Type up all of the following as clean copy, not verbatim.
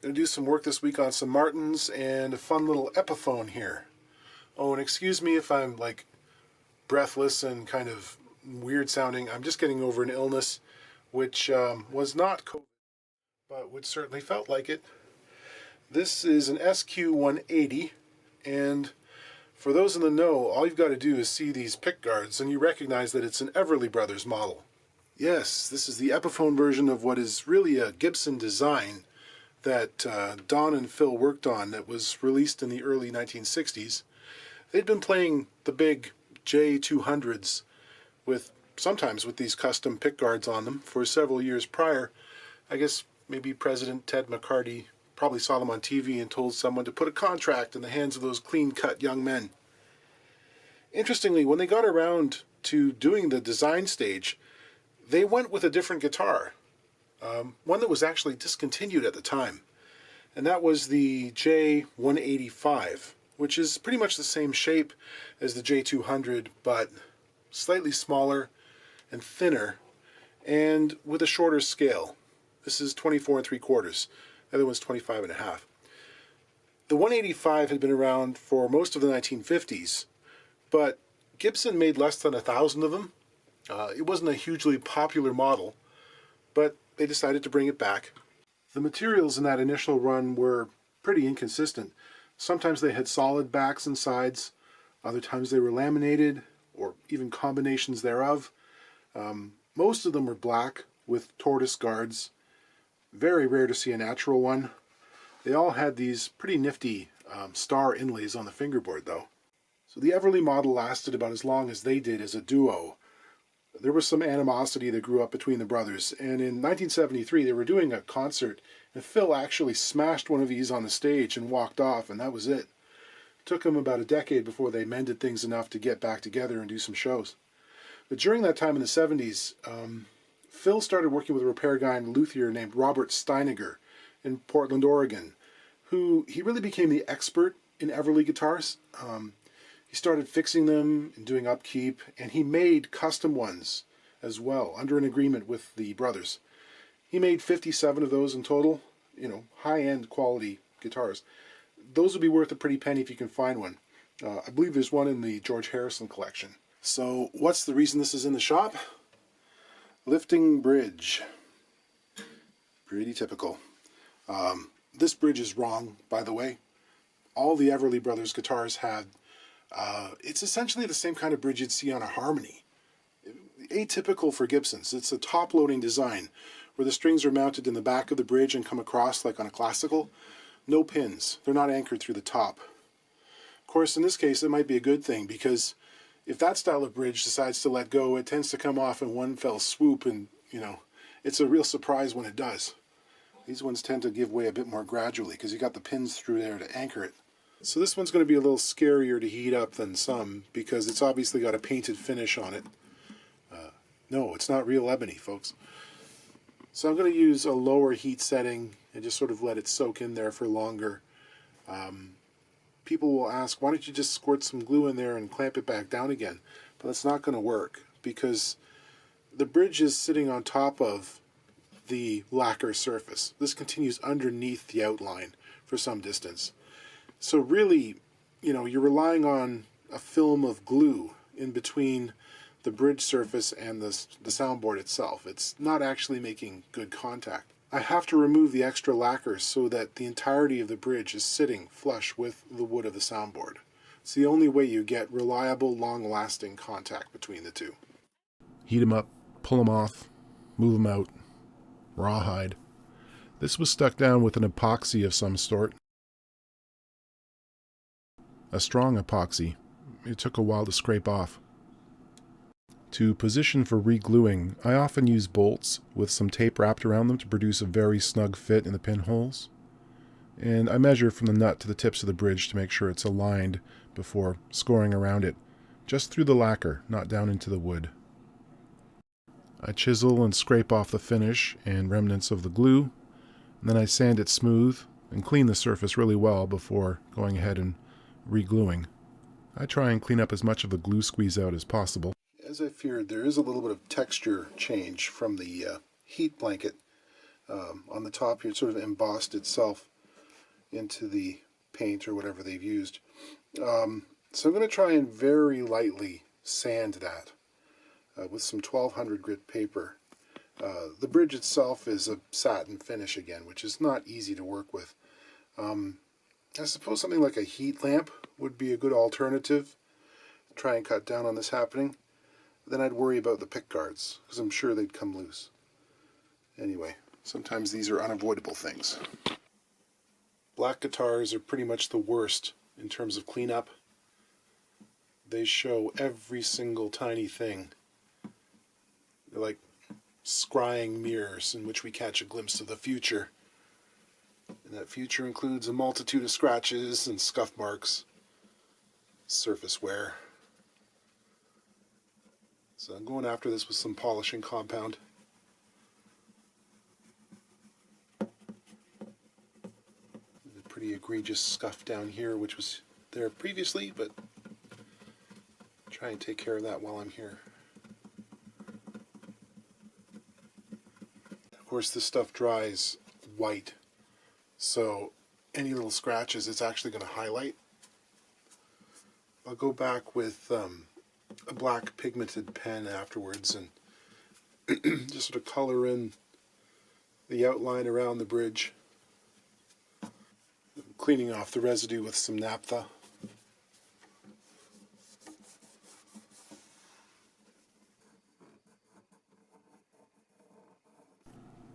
Gonna do some work this week on some Martins and a fun little Epiphone here. Oh, and excuse me if I'm like breathless and kind of weird sounding. I'm just getting over an illness which was not COVID, but which certainly felt like it. This is an SQ180, and for those in the know, all you've got to do is see these pick guards and you recognize that it's an Everly Brothers model. Yes, this is the Epiphone version of what is really a Gibson design that Don and Phil worked on that was released in the early 1960s. They'd been playing the big J200s sometimes with these custom pick guards on them for several years prior. I guess maybe President Ted McCarty probably saw them on TV and told someone to put a contract in the hands of those clean-cut young men. Interestingly, when they got around to doing the design stage, they went with a different guitar. One that was actually discontinued at the time, and that was the J185, which is pretty much the same shape as the J200, but slightly smaller and thinner, and with a shorter scale. This is 24 3/4. The other one's 25 1/2. The 185 had been around for most of the 1950s, but Gibson made less than 1,000 of them. It wasn't a hugely popular model, but they decided to bring it back. The materials in that initial run were pretty inconsistent. Sometimes they had solid backs and sides, other times they were laminated, or even combinations thereof. Most of them were black with tortoise guards. Very rare to see a natural one. They all had these pretty nifty star inlays on the fingerboard though. So the Everly model lasted about as long as they did as a duo. There was some animosity that grew up between the brothers, and in 1973 they were doing a concert, and Phil actually smashed one of these on the stage and walked off, and that was it. It took them about a decade before they mended things enough to get back together and do some shows. But during that time in the 70s, Phil started working with a repair guy and luthier named Robert Steiniger in Portland, Oregon, who he really became the expert in Everly guitars. He started fixing them and doing upkeep, and he made custom ones as well, under an agreement with the brothers. He made 57 of those in total, high-end quality guitars. Those would be worth a pretty penny if you can find one. I believe there's one in the George Harrison collection. So what's the reason this is in the shop? Lifting bridge. Pretty typical. This bridge is wrong, by the way. All the Everly Brothers guitars had it's essentially the same kind of bridge you'd see on a Harmony. Atypical for Gibsons. It's a top-loading design where the strings are mounted in the back of the bridge and come across like on a classical. No pins. They're not anchored through the top. Of course, in this case, it might be a good thing because if that style of bridge decides to let go, it tends to come off in one fell swoop, and, it's a real surprise when it does. These ones tend to give way a bit more gradually because you got the pins through there to anchor it. So this one's going to be a little scarier to heat up than some because it's obviously got a painted finish on it. No, it's not real ebony, folks. So I'm going to use a lower heat setting and just sort of let it soak in there for longer. People will ask, why don't you just squirt some glue in there and clamp it back down again? But that's not going to work because the bridge is sitting on top of the lacquer surface. This continues underneath the outline for some distance. So really, you're relying on a film of glue in between the bridge surface and the soundboard itself. It's not actually making good contact. I have to remove the extra lacquer so that the entirety of the bridge is sitting flush with the wood of the soundboard. It's the only way you get reliable, long-lasting contact between the two. Heat them up, pull them off, move them out, rawhide. This was stuck down with an epoxy of some sort. A strong epoxy. It took a while to scrape off. To position for re-gluing, I often use bolts with some tape wrapped around them to produce a very snug fit in the pinholes. And I measure from the nut to the tips of the bridge to make sure it's aligned before scoring around it, just through the lacquer, not down into the wood. I chisel and scrape off the finish and remnants of the glue, and then I sand it smooth and clean the surface really well before going ahead and re-gluing. I try and clean up as much of the glue squeeze out as possible. As I feared, there is a little bit of texture change from the heat blanket on the top here. It sort of embossed itself into the paint or whatever they've used. So I'm going to try and very lightly sand that with some 1200 grit paper. The bridge itself is a satin finish again, which is not easy to work with. I suppose something like a heat lamp would be a good alternative. Try and cut down on this happening. Then I'd worry about the pick guards, because I'm sure they'd come loose. Anyway, sometimes these are unavoidable things. Black guitars are pretty much the worst in terms of cleanup. They show every single tiny thing. They're like scrying mirrors in which we catch a glimpse of the future. And that future includes a multitude of scratches and scuff marks, surface wear. So I'm going after this with some polishing compound. A pretty egregious scuff down here, which was there previously, but try and take care of that while I'm here. Of course, this stuff dries white, so any little scratches it's actually going to highlight. I'll go back with a black pigmented pen afterwards and just sort of color in the outline around the bridge. I'm cleaning off the residue with some naphtha.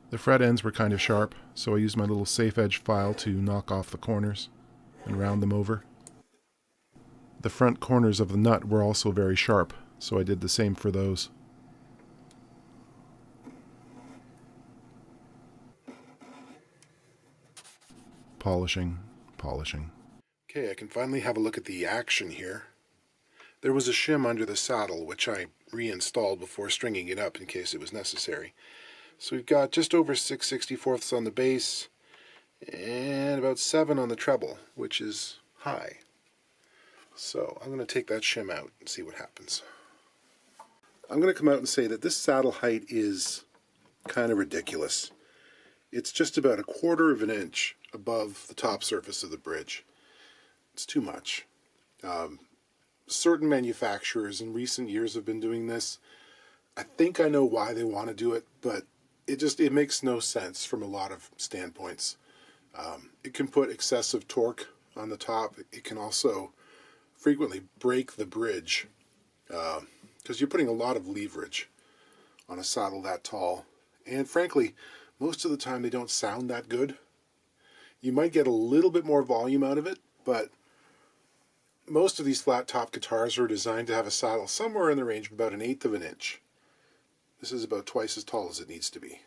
The fret ends were kind of sharp, so I used my little safe edge file to knock off the corners and round them over. The front corners of the nut were also very sharp, so I did the same for those. Polishing, polishing. Okay, I can finally have a look at the action here. There was a shim under the saddle, which I reinstalled before stringing it up in case it was necessary. So we've got just over 6/64ths on the bass and about 7 on the treble, which is high. So I'm going to take that shim out and see what happens. I'm going to come out and say that this saddle height is kind of ridiculous. It's just about 1/4 of an inch above the top surface of the bridge. It's too much. Certain manufacturers in recent years have been doing this. I think I know why they want to do it, but it makes no sense from a lot of standpoints. It can put excessive torque on the top. It can also frequently break the bridge because you're putting a lot of leverage on a saddle that tall. And frankly, most of the time they don't sound that good. You might get a little bit more volume out of it, but most of these flat top guitars are designed to have a saddle somewhere in the range of about 1/8 of an inch. This is about twice as tall as it needs to be.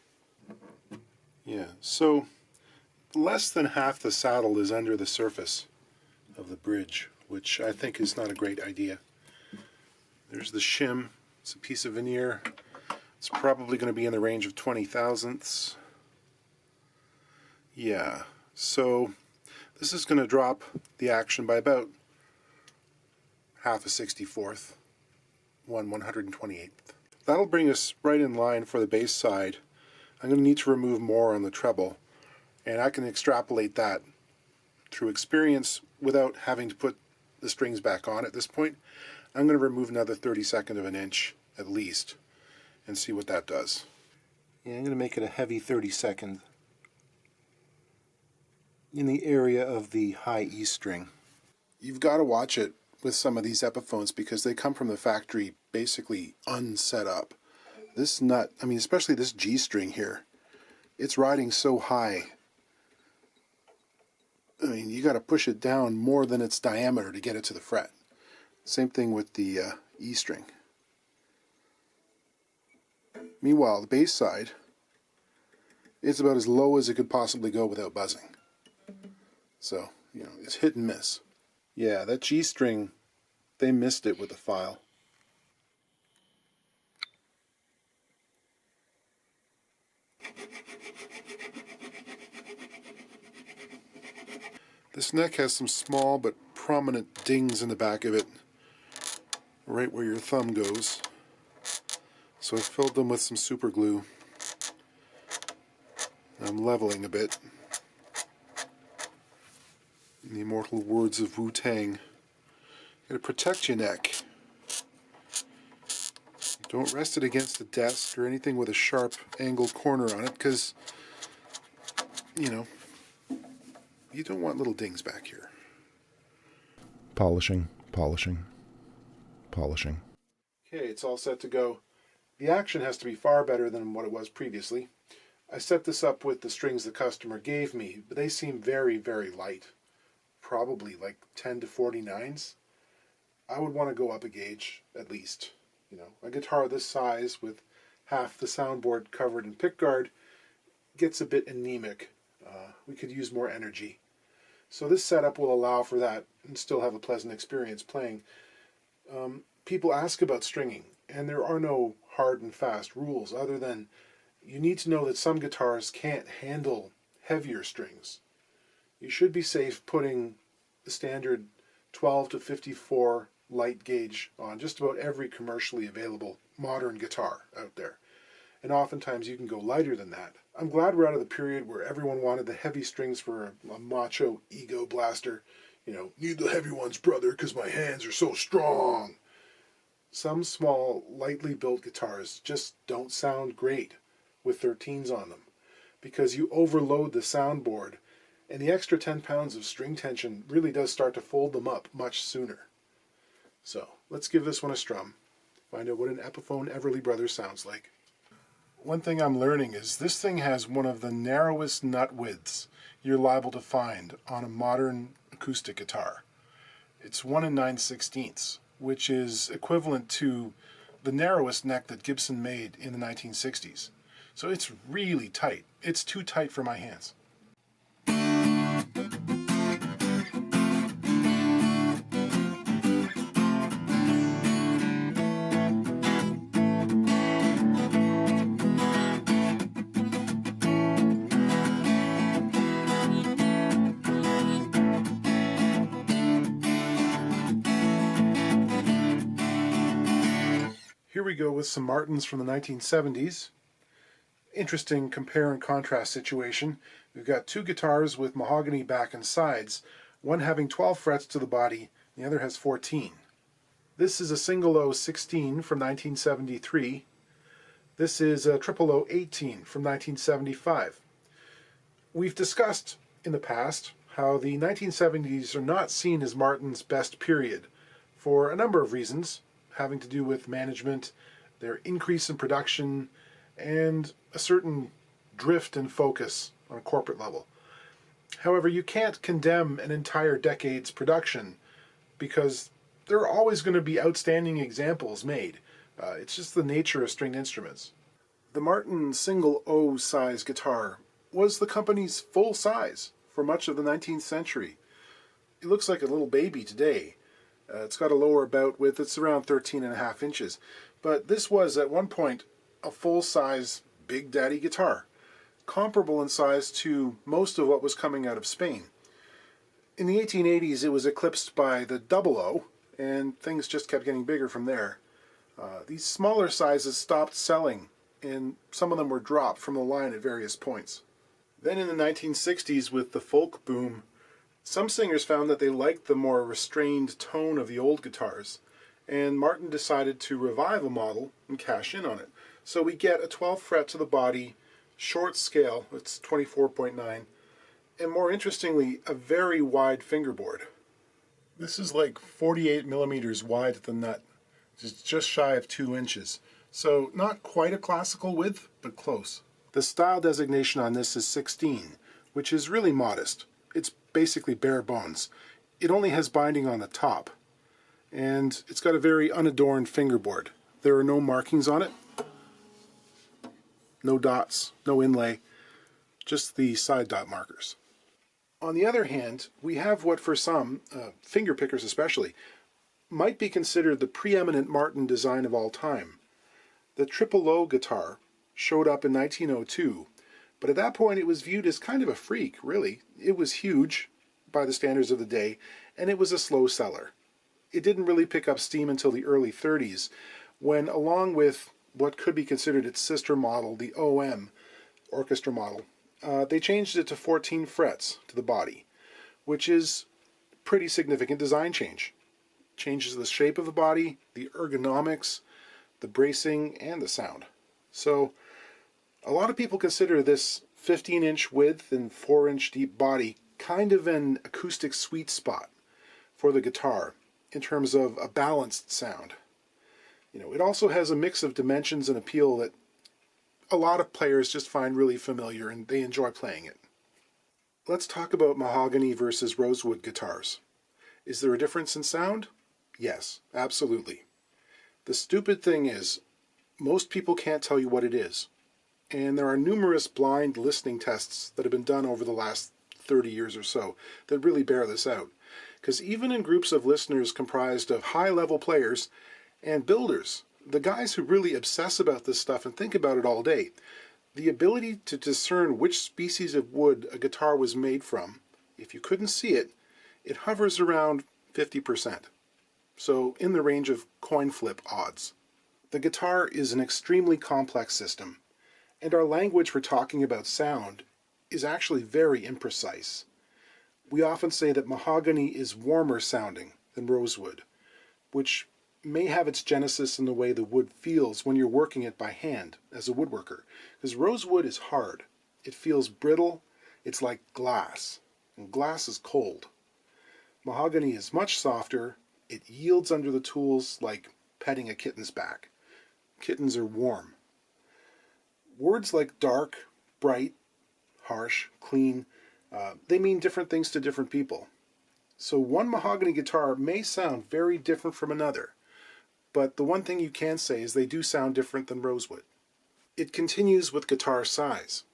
Yeah, so less than half the saddle is under the surface of the bridge, which I think is not a great idea. There's the shim. It's a piece of veneer. It's probably going to be in the range of 20 thousandths. Yeah, so this is going to drop the action by about 1/2 64th, 1/128th. That'll bring us right in line for the bass side. I'm going to need to remove more on the treble, and I can extrapolate that through experience without having to put the strings back on at this point. I'm going to remove another 32nd of an inch at least and see what that does. Yeah, I'm going to make it a heavy 32nd in the area of the high E string. You've got to watch it with some of these Epiphones because they come from the factory basically unset up. This nut, I mean especially this G string here, it's riding so high. I mean, you got to push it down more than its diameter to get it to the fret. Same thing with the E string. Meanwhile, the bass side, it's about as low as it could possibly go without buzzing. So, you know, it's hit and miss. Yeah, that G string, they missed it with the file. This neck has some small but prominent dings in the back of it, right where your thumb goes. So I filled them with some super glue. I'm leveling a bit. In the immortal words of Wu-Tang, gotta protect your neck. Don't rest it against the desk or anything with a sharp angled corner on it, because, you know, you don't want little dings back here. Polishing, polishing, polishing. Okay, it's all set to go. The action has to be far better than what it was previously. I set this up with the strings the customer gave me, but they seem very, very light. Probably like 10 to 49s. I would want to go up a gauge, at least. You know, a guitar this size with half the soundboard covered in pickguard gets a bit anemic. We could use more energy. So this setup will allow for that and still have a pleasant experience playing. People ask about stringing, and there are no hard and fast rules other than you need to know that some guitars can't handle heavier strings. You should be safe putting the standard 12 to 54 light gauge on just about every commercially available modern guitar out there. And oftentimes you can go lighter than that. I'm glad we're out of the period where everyone wanted the heavy strings for a macho ego blaster. You know, need the heavy ones, brother, because my hands are so strong. Some small, lightly built guitars just don't sound great with 13s on them because you overload the soundboard, and the extra 10 pounds of string tension really does start to fold them up much sooner. So let's give this one a strum, find out what an Epiphone Everly Brothers sounds like. One thing I'm learning is this thing has one of the narrowest nut widths you're liable to find on a modern acoustic guitar. It's 1 9/16, which is equivalent to the narrowest neck that Gibson made in the 1960s. So it's really tight. It's too tight for my hands. Here we go with some Martins from the 1970s. Interesting compare and contrast situation. We've got two guitars with mahogany back and sides, one having 12 frets to the body, the other has 14. This is a single O 16 from 1973. This is a triple O 18 from 1975. We've discussed in the past how the 1970s are not seen as Martin's best period for a number of reasons, having to do with management, their increase in production, and a certain drift in focus on a corporate level. However, you can't condemn an entire decade's production because there are always going to be outstanding examples made. It's just the nature of stringed instruments. The Martin single O size guitar was the company's full size for much of the 19th century. It looks like a little baby today. It's got a lower bout width, it's around 13.5 inches. But this was at one point a full-size Big Daddy guitar, comparable in size to most of what was coming out of Spain. In the 1880s it was eclipsed by the double O, and things just kept getting bigger from there. These smaller sizes stopped selling, and some of them were dropped from the line at various points. Then in the 1960s, with the folk boom, some singers found that they liked the more restrained tone of the old guitars, and Martin decided to revive a model and cash in on it. So we get a 12 fret to the body, short scale, it's 24.9, and more interestingly, a very wide fingerboard. This is like 48 millimeters wide at the nut, just shy of 2 inches. So not quite a classical width, but close. The style designation on this is 16, which is really modest. It's basically bare bones. It only has binding on the top, and it's got a very unadorned fingerboard. There are no markings on it, no dots, no inlay, just the side dot markers. On the other hand, we have what for some, finger pickers especially, might be considered the preeminent Martin design of all time. The triple O guitar showed up in 1902, but at that point it was viewed as kind of a freak, really. It was huge by the standards of the day, and it was a slow seller. It didn't really pick up steam until the early 30s, when along with what could be considered its sister model, the OM, orchestra model, they changed it to 14 frets to the body, which is pretty significant design change. Changes the shape of the body, the ergonomics, the bracing, and the sound. So a lot of people consider this 15-inch width and 4-inch deep body kind of an acoustic sweet spot for the guitar in terms of a balanced sound. It also has a mix of dimensions and appeal that a lot of players just find really familiar and they enjoy playing it. Let's talk about mahogany versus rosewood guitars. Is there a difference in sound? Yes, absolutely. The stupid thing is, most people can't tell you what it is. And there are numerous blind listening tests that have been done over the last 30 years or so that really bear this out. Because even in groups of listeners comprised of high-level players and builders, the guys who really obsess about this stuff and think about it all day, the ability to discern which species of wood a guitar was made from, if you couldn't see it, it hovers around 50%. So in the range of coin flip odds. The guitar is an extremely complex system, and our language for talking about sound is actually very imprecise. We often say that mahogany is warmer sounding than rosewood, which may have its genesis in the way the wood feels when you're working it by hand as a woodworker. Because rosewood is hard. It feels brittle. It's like glass, and glass is cold. Mahogany is much softer. It yields under the tools like petting a kitten's back. Kittens are warm. Words like dark, bright, harsh, clean, they mean different things to different people. So one mahogany guitar may sound very different from another, but the one thing you can say is they do sound different than rosewood. It continues with guitar size.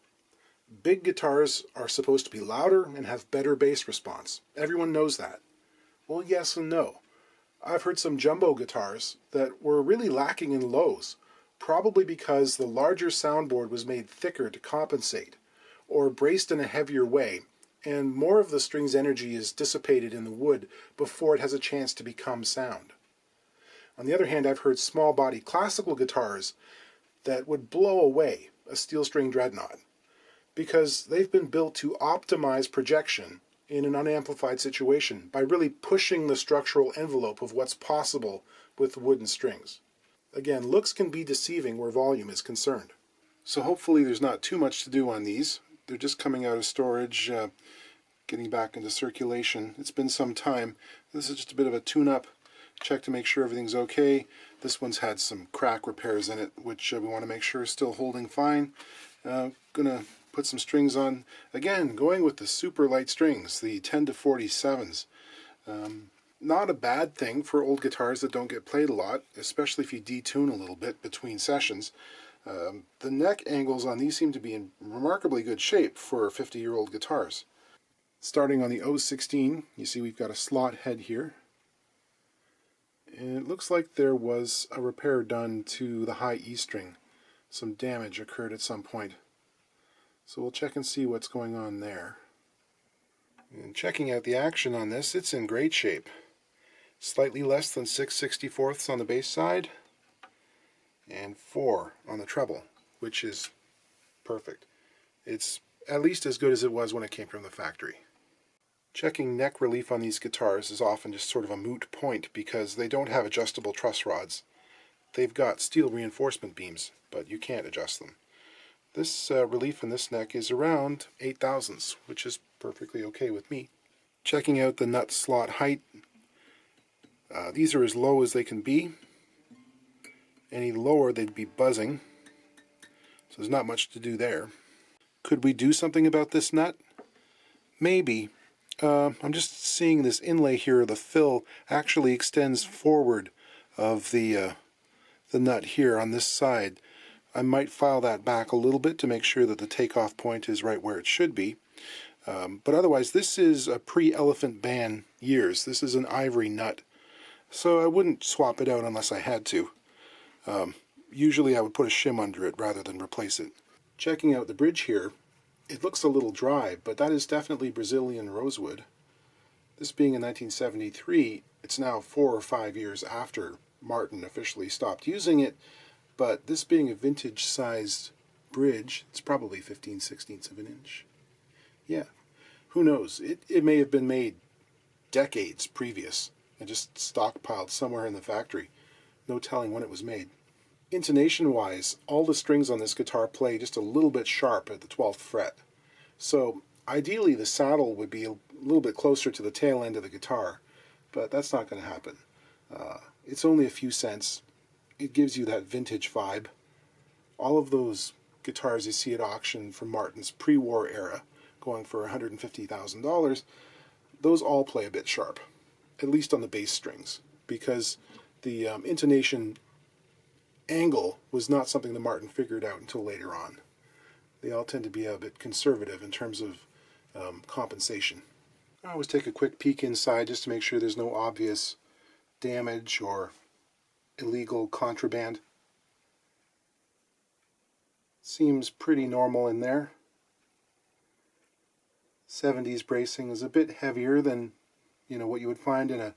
Big guitars are supposed to be louder and have better bass response. Everyone knows that. Well, yes and no. I've heard some jumbo guitars that were really lacking in lows, probably because the larger soundboard was made thicker to compensate, or braced in a heavier way, and more of the string's energy is dissipated in the wood before it has a chance to become sound. On the other hand, I've heard small body classical guitars that would blow away a steel string dreadnought, because they've been built to optimize projection in an unamplified situation by really pushing the structural envelope of what's possible with wooden strings. Again, looks can be deceiving where volume is concerned. So hopefully there's not too much to do on these. They're just coming out of storage, getting back into circulation. It's been some time. This is just a bit of a tune-up, check to make sure everything's okay. This one's had some crack repairs in it, which we want to make sure is still holding fine. Gonna put some strings on. Again, going with the super light strings, the 10 to 47s. Not a bad thing for old guitars that don't get played a lot, especially if you detune a little bit between sessions. The neck angles on these seem to be in remarkably good shape for 50-year-old guitars. Starting on the 016, you see we've got a slot head here. And it looks like there was a repair done to the high E string. Some damage occurred at some point. So we'll check and see what's going on there. And checking out the action on this, it's in great shape. Slightly less than 6/64ths on the bass side, and 4 on the treble, which is perfect. It's at least as good as it was when it came from the factory. Checking neck relief on these guitars is often just sort of a moot point because they don't have adjustable truss rods. They've got steel reinforcement beams, but you can't adjust them. This relief in this neck is around 8 thousandths, which is perfectly okay with me. Checking out the nut slot height, these are as low as they can be. Any lower they'd be buzzing, so there's not much to do there. Could we do something about this nut? Maybe. I'm just seeing this inlay here, the fill actually extends forward of the nut here on this side. I might file that back a little bit to make sure that the takeoff point is right where it should be. But otherwise, this is a pre-Elephant Band years. This is an ivory nut. So I wouldn't swap it out unless I had to. Usually I would put a shim under it rather than replace it. Checking out the bridge here, it looks a little dry, but that is definitely Brazilian rosewood. This being in 1973, it's now 4 or 5 years after Martin officially stopped using it. But this being a vintage-sized bridge, it's probably 15/16 of an inch. Yeah, who knows? It may have been made decades previous and just stockpiled somewhere in the factory. No telling when it was made. Intonation-wise, all the strings on this guitar play just a little bit sharp at the 12th fret. So ideally the saddle would be a little bit closer to the tail end of the guitar, but that's not going to happen. It's only a few cents. It gives you that vintage vibe. All of those guitars you see at auction from Martin's pre-war era, going for $150,000, those all play a bit sharp, at least on the bass strings, because the intonation angle was not something that Martin figured out until later on. They all tend to be a bit conservative in terms of compensation. I always take a quick peek inside just to make sure there's no obvious damage or illegal contraband. Seems pretty normal in there. 70s bracing is a bit heavier than, what you would find in a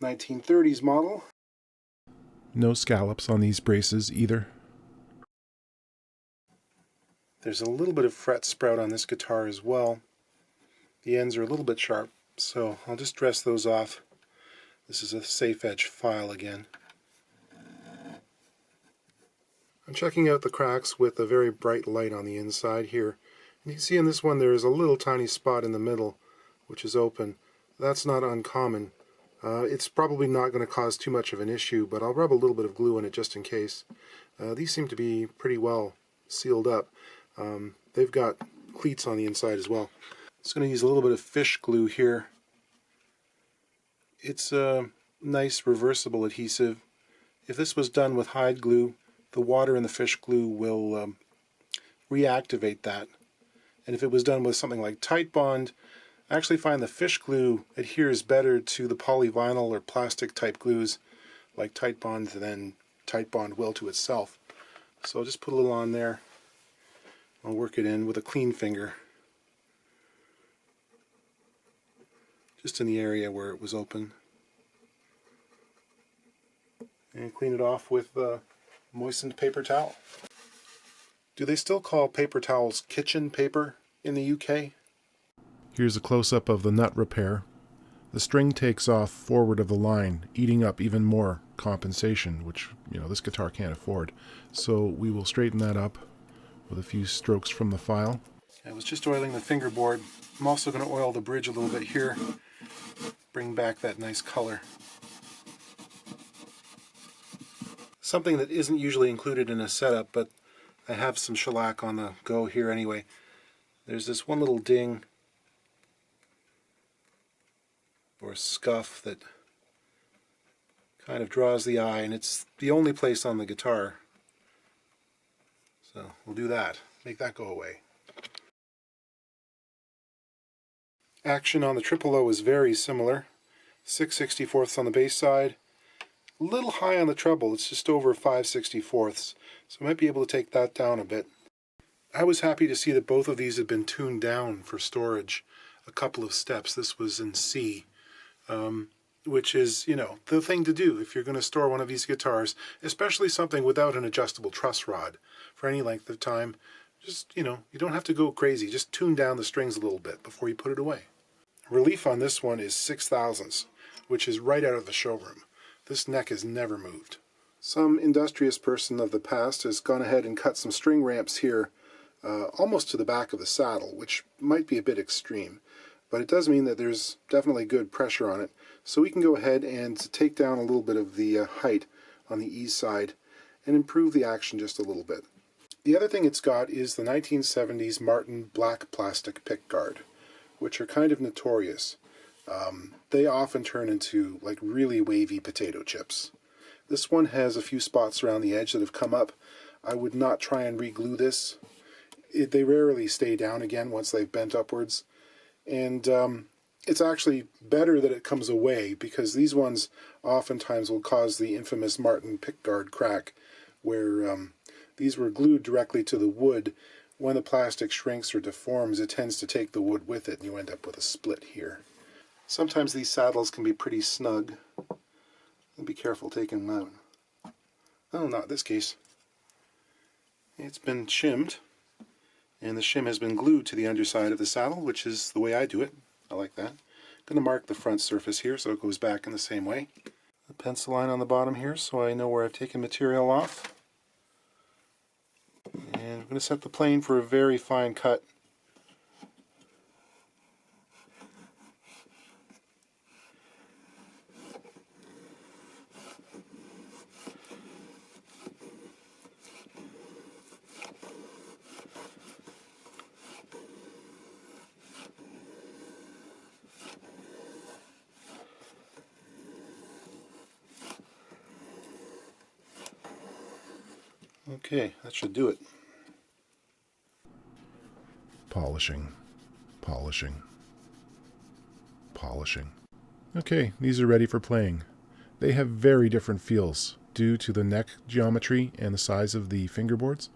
1930s model. No scallops on these braces either. There's a little bit of fret sprout on this guitar as well. The ends are a little bit sharp, so I'll just dress those off. This is a safe edge file again. I'm checking out the cracks with a very bright light on the inside here. And you can see on this one there is a little tiny spot in the middle which is open. That's not uncommon. It's probably not going to cause too much of an issue, but I'll rub a little bit of glue in it just in case. These seem to be pretty well sealed up. They've got cleats on the inside as well. Just going to use a little bit of fish glue here. It's a nice reversible adhesive. If this was done with hide glue, the water in the fish glue will reactivate that. And if it was done with something like Titebond, I actually find the fish glue adheres better to the polyvinyl or plastic type glues like Titebond than Titebond will to itself. So I'll just put a little on there. I'll work it in with a clean finger, just in the area where it was open. And clean it off with moistened paper towel. Do they still call paper towels kitchen paper in the UK? Here's a close-up of the nut repair. The string takes off forward of the line, eating up even more compensation, which, this guitar can't afford. So we will straighten that up with a few strokes from the file. I was just oiling the fingerboard. I'm also going to oil the bridge a little bit here, bring back that nice color. Something that isn't usually included in a setup, but I have some shellac on the go here anyway. There's this one little ding or scuff that kind of draws the eye, and it's the only place on the guitar. So we'll do that, make that go away. Action on the triple O is very similar. 6/64ths on the bass side. A little high on the treble, it's just over 5/64ths, so I might be able to take that down a bit. I was happy to see that both of these had been tuned down for storage a couple of steps. This was in C, which is, the thing to do if you're going to store one of these guitars, especially something without an adjustable truss rod for any length of time. Just, you don't have to go crazy. Just tune down the strings a little bit before you put it away. Relief on this one is 6/1000ths, which is right out of the showroom. This neck has never moved. Some industrious person of the past has gone ahead and cut some string ramps here almost to the back of the saddle, which might be a bit extreme, but it does mean that there's definitely good pressure on it. So we can go ahead and take down a little bit of the height on the E side and improve the action just a little bit. The other thing it's got is the 1970s Martin black plastic pickguard, which are kind of notorious. They often turn into like really wavy potato chips. This one has a few spots around the edge that have come up. I would not try and re-glue this. They rarely stay down again once they've bent upwards. And it's actually better that it comes away, because these ones oftentimes will cause the infamous Martin pickguard crack, where these were glued directly to the wood. When the plastic shrinks or deforms, it tends to take the wood with it, and you end up with a split here. Sometimes these saddles can be pretty snug. Be careful taking them out. Oh, not this case. It's been shimmed, and the shim has been glued to the underside of the saddle, which is the way I do it. I like that. going to mark the front surface here so it goes back in the same way. The pencil line on the bottom here so I know where I've taken material off. And I'm going to set the plane for a very fine cut. Okay, that should do it. Polishing, polishing, polishing. Okay, these are ready for playing. They have very different feels due to the neck geometry and the size of the fingerboards.